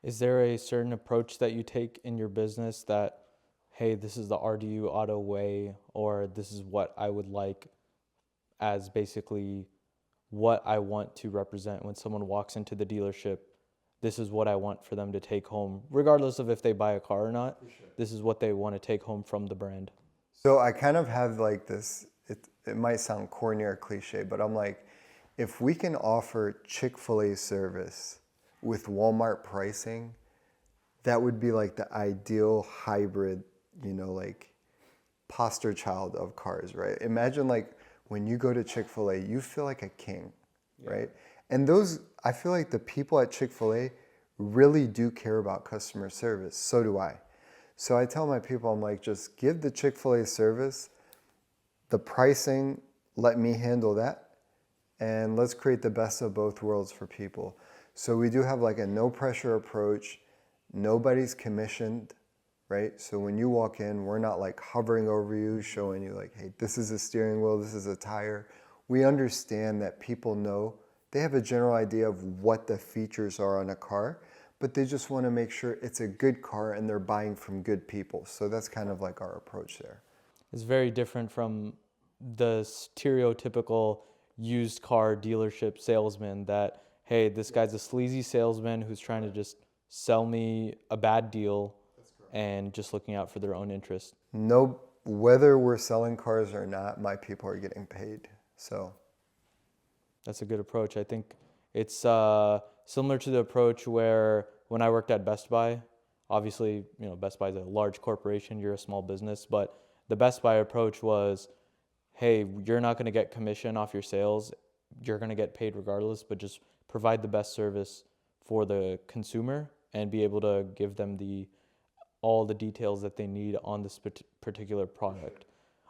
Is there a certain approach that you take in your business that, hey, this is the RDU Auto way, or this is what I would like as basically what I want to represent when someone walks into the dealership? This is what I want for them to take home, regardless of if they buy a car or not. This is what they want to take home from the brand. So I kind of have like this, it might sound corny or cliche, but I'm like, if we can offer Chick-fil-A service with Walmart pricing, that would be like the ideal hybrid, like poster child of cars, right? Imagine like when you go to Chick-fil-A, you feel like a king, right? And I feel like the people at Chick-fil-A really do care about customer service. So do I. So I tell my people, I'm like, just give the Chick-fil-A service, the pricing, let me handle that, and let's create the best of both worlds for people. So we do have like a no pressure approach. Nobody's commissioned, right? So when you walk in, we're not like hovering over you, showing you like, hey, this is a steering wheel, this is a tire. We understand that people know, they have a general idea of what the features are on a car, but they just want to make sure it's a good car and they're buying from good people. So that's kind of like our approach there. It's very different from the stereotypical used car dealership salesman that, hey, this guy's a sleazy salesman who's trying to just sell me a bad deal and just looking out for their own interest. No, whether we're selling cars or not, my people are getting paid. So that's a good approach. I think it's similar to the approach where when I worked at Best Buy, obviously, Best Buy is a large corporation, you're a small business, but the Best Buy approach was, hey, you're not going to get commission off your sales. You're going to get paid regardless, but just provide the best service for the consumer and be able to give them all the details that they need on this particular product.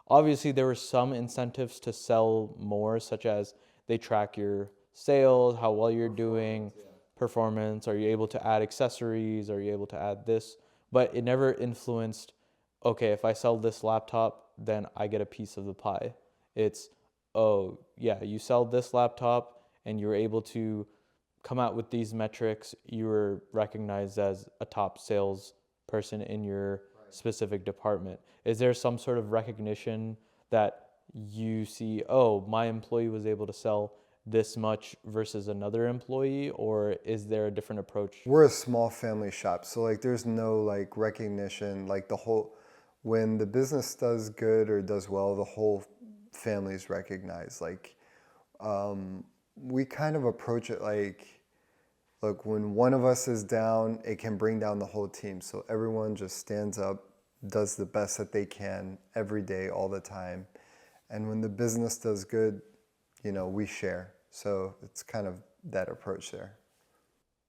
Obviously, there were some incentives to sell more, such as they track your sales, how well you're doing, performance, are you able to add accessories, are you able to add this, but it never influenced, okay, if I sell this laptop, then I get a piece of the pie. It's, oh, yeah, you sell this laptop and you're able to come out with these metrics, you were recognized as a top sales person in your specific department. Is there some sort of recognition that you see, oh, my employee was able to sell this much versus another employee, or is there a different approach? we're a small family shop, so like there's no like recognition, like when the business does good or does well, the whole family's recognized. Like we kind of approach it like, look, when one of us is down, it can bring down the whole team. So everyone just stands up, does the best that they can every day, all the time. And when the business does good, we share. So it's kind of that approach there.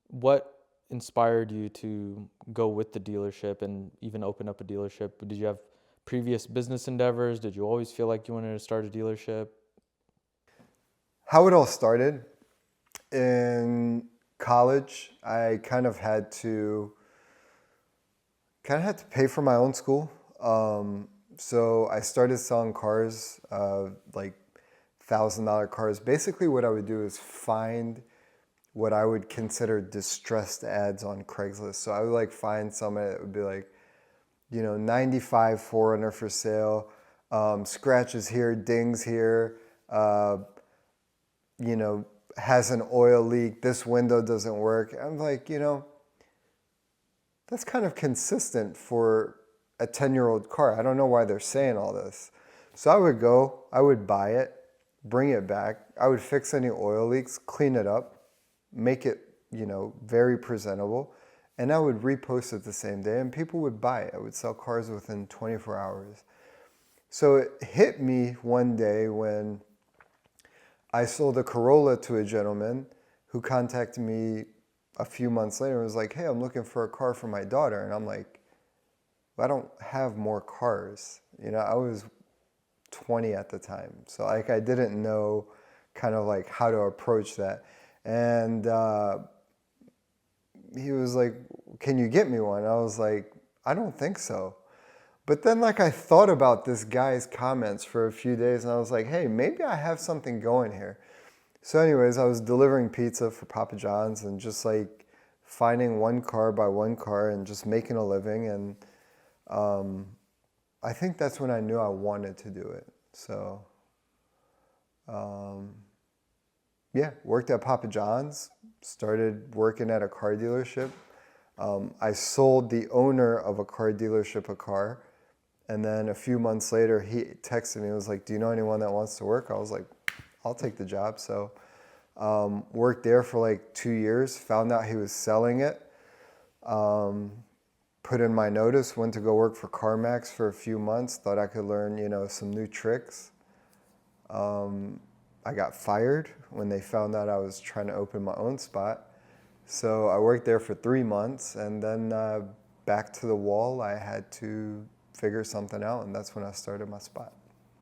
What inspired you to go with the dealership and even open up a dealership? Did you have previous business endeavors? Did you always feel like you wanted to start a dealership? How it all started, in college, I kind of had to pay for my own school. So I started selling cars, like $1,000 cars. Basically what I would do is find what I would consider distressed ads on Craigslist. So I would like find somebody that would be like, 95 4Runner for sale, scratches here, dings here, has an oil leak, this window doesn't work. I'm like, that's kind of consistent for a 10-year-old car. I don't know why they're saying all this. So I would buy it, bring it back. I would fix any oil leaks, clean it up, make it, very presentable. And I would repost it the same day and people would buy it. I would sell cars within 24 hours. So it hit me one day when I sold a Corolla to a gentleman who contacted me a few months later and was like, hey, I'm looking for a car for my daughter. And I'm like, well, I don't have more cars. I was 20 at the time. So like I didn't know kind of like how to approach that. And he was like, can you get me one? I was like, I don't think so. But then like I thought about this guy's comments for a few days and I was like, hey, maybe I have something going here. So anyways, I was delivering pizza for Papa John's and just like finding one car by one car and just making a living. And I think that's when I knew I wanted to do it. So, yeah, worked at Papa John's, started working at a car dealership. I sold the owner of a car dealership a car. And then a few months later, he texted me and was like, do you know anyone that wants to work? I was like, I'll take the job. So worked there for like 2 years, found out he was selling it. Put in my notice, went to go work for CarMax for a few months, thought I could learn, some new tricks. I got fired when they found out I was trying to open my own spot. So I worked there for 3 months, and then back to the wall, I had to figure something out, and that's when I started my spot.